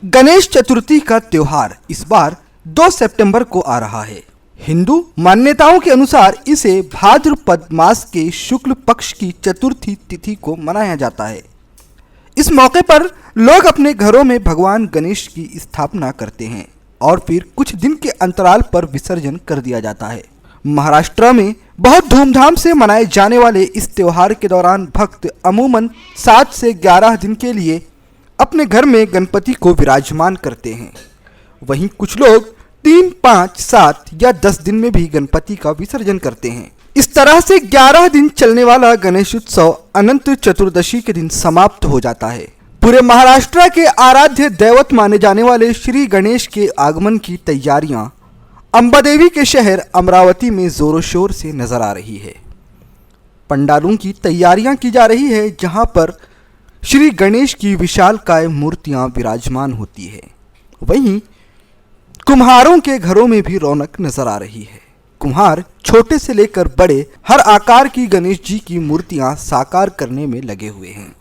गणेश चतुर्थी का त्योहार इस बार 2 सितंबर को आ रहा है। हिंदू मान्यताओं के अनुसार इसे भाद्रपद मास के शुक्ल पक्ष की चतुर्थी तिथि को मनाया जाता है। इस मौके पर लोग अपने घरों में भगवान गणेश की स्थापना करते हैं और फिर कुछ दिन के अंतराल पर विसर्जन कर दिया जाता है। महाराष्ट्र में बहुत धूमधाम से मनाए जाने वाले इस त्योहार के दौरान भक्त अमूमन 7 से 11 दिन के लिए अपने घर में गणपति को विराजमान करते हैं। वहीं कुछ लोग 3, 5, 7 या 10 दिन में भी गणपति का विसर्जन करते हैं। इस तरह से 11 दिन चलने वाला गणेश उत्सव अनंत चतुर्दशी के दिन समाप्त हो जाता है। पूरे महाराष्ट्र के आराध्य दैवत माने जाने वाले श्री गणेश के आगमन की तैयारियां अंबा देवी के शहर अमरावती में जोरों शोर से नजर आ रही है। पंडालों की तैयारियां की जा रही है, जहां पर श्री गणेश की विशालकाय मूर्तियां विराजमान होती है। वहीं कुम्हारों के घरों में भी रौनक नजर आ रही है। कुम्हार छोटे से लेकर बड़े हर आकार की गणेश जी की मूर्तियां साकार करने में लगे हुए हैं।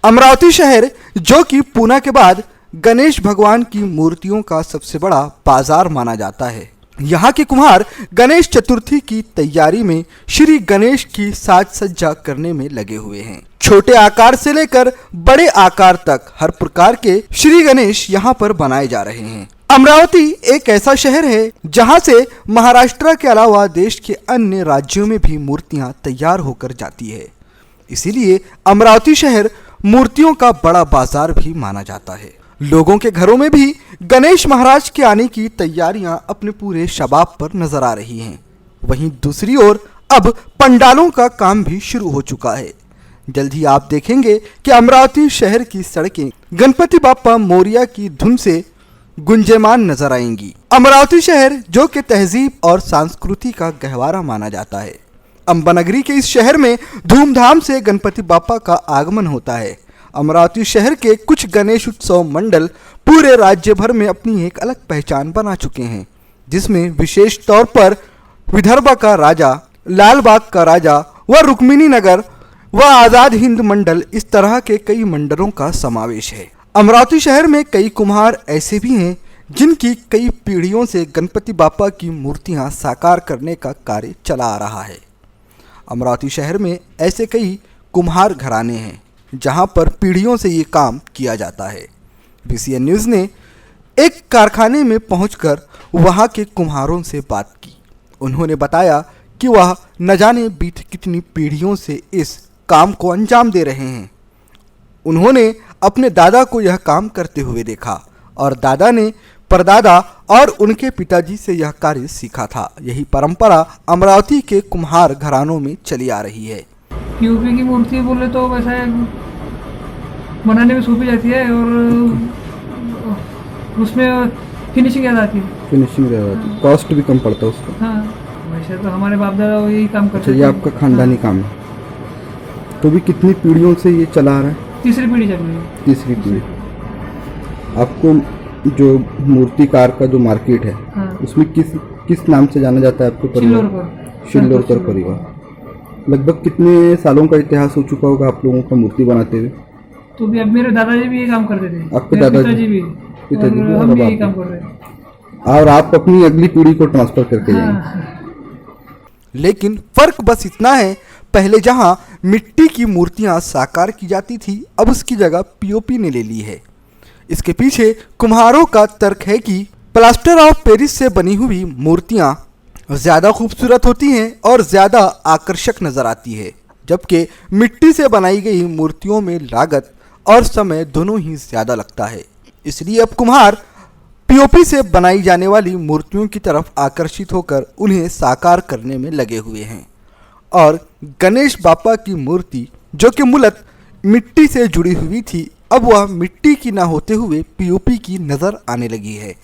अमरावती शहर, जो कि पूना के बाद गणेश भगवान की मूर्तियों का सबसे बड़ा बाजार माना जाता है, यहाँ के कुम्हार गणेश चतुर्थी की तैयारी में श्री गणेश की साज सज्जा करने में लगे हुए हैं। छोटे आकार से लेकर बड़े आकार तक हर प्रकार के श्री गणेश यहाँ पर बनाए जा रहे हैं। अमरावती एक ऐसा शहर है जहाँ से महाराष्ट्र के अलावा देश के अन्य राज्यों में भी मूर्तियाँ तैयार होकर जाती है। इसीलिए अमरावती शहर मूर्तियों का बड़ा बाजार भी माना जाता है। लोगों के घरों में भी गणेश महाराज के आने की तैयारियां अपने पूरे शबाब पर नजर आ रही हैं। वहीं दूसरी ओर अब पंडालों का काम भी शुरू हो चुका है। जल्द ही आप देखेंगे कि अमरावती शहर की सड़कें गणपति बाप्पा मोरिया की धुन से गुंजयमान नजर आएंगी। अमरावती शहर, जो कि तहजीब और संस्कृति का गहवारा माना जाता है, अंबानगरी के इस शहर में धूमधाम से गणपति बाप्पा का आगमन होता है। अमरावती शहर के कुछ गणेश उत्सव मंडल पूरे राज्य भर में अपनी एक अलग पहचान बना चुके हैं, जिसमें विशेष तौर पर विदर्भ का राजा, लालबाग का राजा व रुक्मिणी नगर व आज़ाद हिंद मंडल, इस तरह के कई मंडलों का समावेश है। अमरावती शहर में कई कुम्हार ऐसे भी हैं जिनकी कई पीढ़ियों से गणपति बाप्पा की मूर्तियां साकार करने का कार्य चला आ रहा है। अमरावती शहर में ऐसे कई कुम्हार घराने हैं जहां पर पीढ़ियों से ये काम किया जाता है। BCN न्यूज़ ने एक कारखाने में पहुंचकर वहां के कुम्हारों से बात की। उन्होंने बताया कि वह न जाने बीत कितनी पीढ़ियों से इस काम को अंजाम दे रहे हैं। उन्होंने अपने दादा को यह काम करते हुए देखा और दादा ने परदादा और उनके पिताजी से यह कार्य सीखा था। यही परंपरा अमरावती के कुम्हार घरानों में चली आ रही है। यूपी की मूर्ति बोले तो वैसे बनाने में सूफी जाती है और उसमें फिनिशिंग ज़्यादा आती है। फिनिशिंग ज़्यादा आती है, कॉस्ट भी कम पड़ता है उसका। हाँ, वैसे तो हमारे बाप दादा यही काम करते थे। ये आपका खानदानी काम है। तो भी कितनी पीढ़ियों से ये चला आ रहा है? तीसरी पीढ़ी चल रही है। तीसरी पीढ़ी। आपको जो मूर्तिकार का जो मार्केट है, हाँ, उसमें किस नाम से जाना जाता है आपको परिवार? शिल्लोरकर परिवार। लगभग कितने सालों का इतिहास हो चुका होगा आप लोगों का मूर्ति बनाते हुए? तो भी अब मेरे दादाजी भी ये काम करते थे। आपके दादाजी भी, पिताजी भी, हम भी यही काम कर रहे हैं। और आप अपनी अगली पीढ़ी को ट्रांसफर करके जाएंगे। हाँ। लेकिन फर्क बस इतना है, पहले जहां मिट्टी की मूर्तियां साकार की जाती थी, अब उसकी जगह POP ने ले ली है। इसके पीछे कुम्हारों का तर्क है कि प्लास्टर ऑफ पेरिस से बनी हुई मूर्तियां ज़्यादा खूबसूरत होती हैं और ज़्यादा आकर्षक नज़र आती है, जबकि मिट्टी से बनाई गई मूर्तियों में लागत और समय दोनों ही ज़्यादा लगता है। इसलिए अब कुम्हार POP से बनाई जाने वाली मूर्तियों की तरफ आकर्षित होकर उन्हें साकार करने में लगे हुए हैं। और गणेश बाप्पा की मूर्ति, जो कि मूलत मिट्टी से जुड़ी हुई थी, अब वह मिट्टी की ना होते हुए POP की नज़र आने लगी है।